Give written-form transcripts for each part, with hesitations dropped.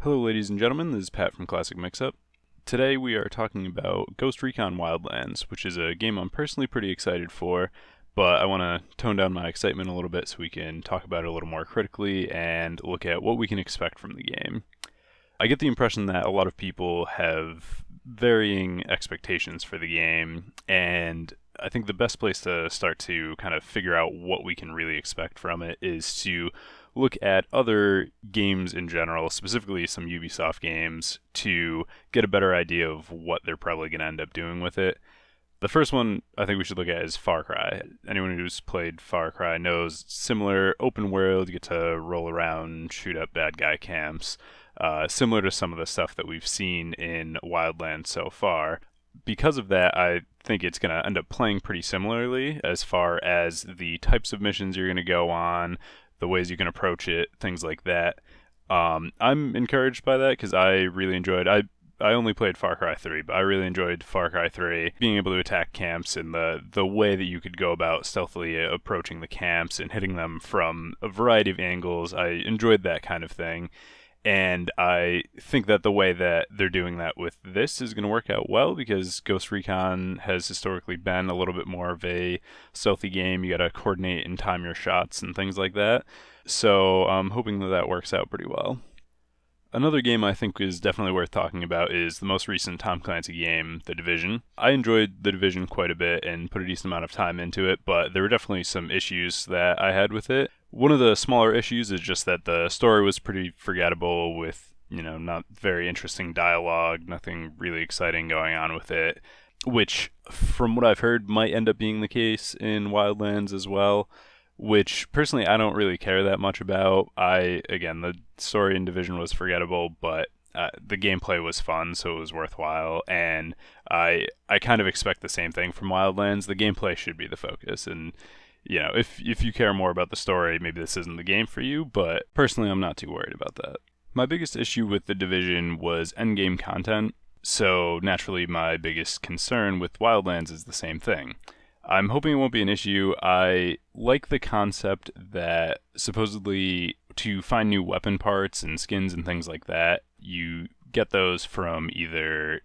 Hello ladies and gentlemen, this is Pat from Classic Mixup. Today we are talking about Ghost Recon Wildlands, which is a game I'm personally pretty excited for, but I want to tone down my excitement a little bit so we can talk about it a little more critically and look at what we can expect from the game. I get the impression that a lot of people have varying expectations for the game, and I think the best place to start to kind of figure out what we can really expect from it is to look at other games in general, specifically some Ubisoft games, to get a better idea of what they're probably going to end up doing with it. The first one I think we should look at is Far Cry. Anyone who's played Far Cry knows similar open world, you get to roll around, shoot up bad guy camps, similar to some of the stuff that we've seen in Wildlands so far. Because of that, I think it's going to end up playing pretty similarly as far as the types of missions you're going to go on, the ways you can approach it, things like that. I'm encouraged by that because I really enjoyed. I only played Far Cry 3, but I really enjoyed Far Cry 3. Being able to attack camps and the way that you could go about stealthily approaching the camps and hitting them from a variety of angles, I enjoyed that kind of thing. And I think that the way that they're doing that with this is going to work out well because Ghost Recon has historically been a little bit more of a stealthy game. You got to coordinate and time your shots and things like that. So I'm hoping that that works out pretty well. Another game I think is definitely worth talking about is the most recent Tom Clancy game, The Division. I enjoyed The Division quite a bit and put a decent amount of time into it, but there were definitely some issues that I had with it. One of the smaller issues is just that the story was pretty forgettable with, not very interesting dialogue, nothing really exciting going on with it, which, from what I've heard, might end up being the case in Wildlands as well. Which personally I don't really care that much about. Again, the story in Division was forgettable, but the gameplay was fun, so it was worthwhile. And I kind of expect the same thing from Wildlands. The gameplay should be the focus, and if you care more about the story, maybe this isn't the game for you. But personally, I'm not too worried about that. My biggest issue with the Division was endgame content. So naturally, my biggest concern with Wildlands is the same thing. I'm hoping it won't be an issue. I like the concept that supposedly to find new weapon parts and skins and things like that, you get those from either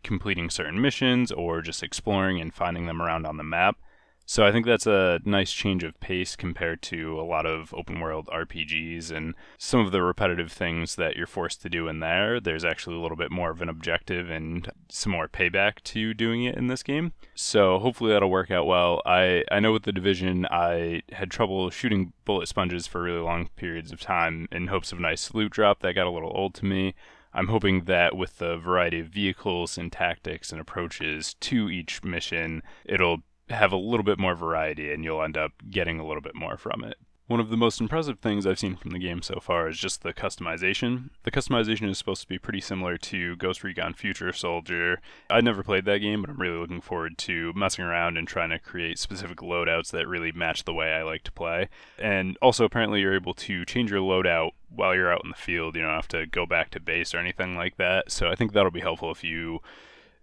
completing certain missions or just exploring and finding them around on the map. So I think that's a nice change of pace compared to a lot of open world RPGs and some of the repetitive things that you're forced to do in there. There's actually a little bit more of an objective and some more payback to doing it in this game. So hopefully that'll work out well. I know with The Division, I had trouble shooting bullet sponges for really long periods of time in hopes of a nice loot drop. That got a little old to me. I'm hoping that with the variety of vehicles and tactics and approaches to each mission, it'll have a little bit more variety and you'll end up getting a little bit more from it. One of the most impressive things I've seen from the game so far is just the customization. The customization is supposed to be pretty similar to Ghost Recon Future Soldier. I never played that game, but I'm really looking forward to messing around and trying to create specific loadouts that really match the way I like to play. And also apparently you're able to change your loadout while you're out in the field. You don't have to go back to base or anything like that. So I think that'll be helpful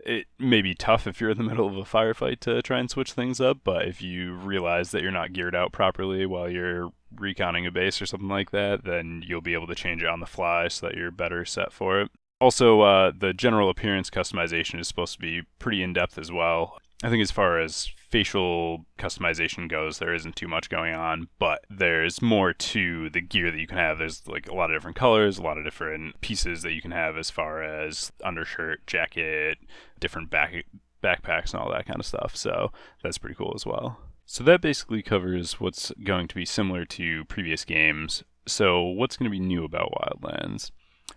it may be tough if you're in the middle of a firefight to try and switch things up, but if you realize that you're not geared out properly while you're reconning a base or something like that, then you'll be able to change it on the fly so that you're better set for it. Also, the general appearance customization is supposed to be pretty in-depth as well. I think as far as facial customization goes, there isn't too much going on, but there's more to the gear that you can have. There's like a lot of different colors, a lot of different pieces that you can have as far as undershirt, jacket, different backpacks and all that kind of stuff. So that's pretty cool as well. So that basically covers what's going to be similar to previous games. So what's going to be new about Wildlands?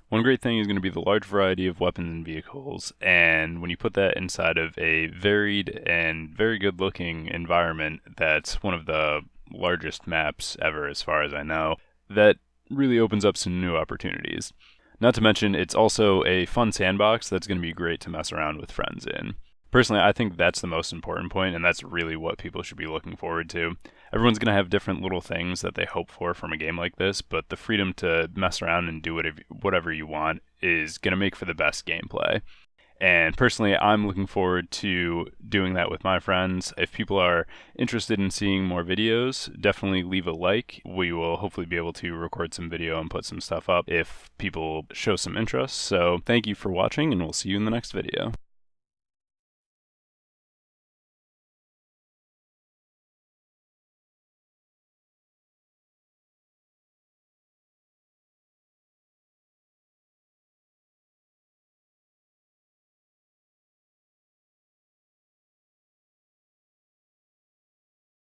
One great thing is going to be the large variety of weapons and vehicles, and when you put that inside of a varied and very good-looking environment that's one of the largest maps ever as far as I know, that really opens up some new opportunities. Not to mention, it's also a fun sandbox that's going to be great to mess around with friends in. Personally, I think that's the most important point, and that's really what people should be looking forward to. Everyone's going to have different little things that they hope for from a game like this, but the freedom to mess around and do whatever you want is going to make for the best gameplay. And personally, I'm looking forward to doing that with my friends. If people are interested in seeing more videos, definitely leave a like. We will hopefully be able to record some video and put some stuff up if people show some interest. So thank you for watching, and we'll see you in the next video.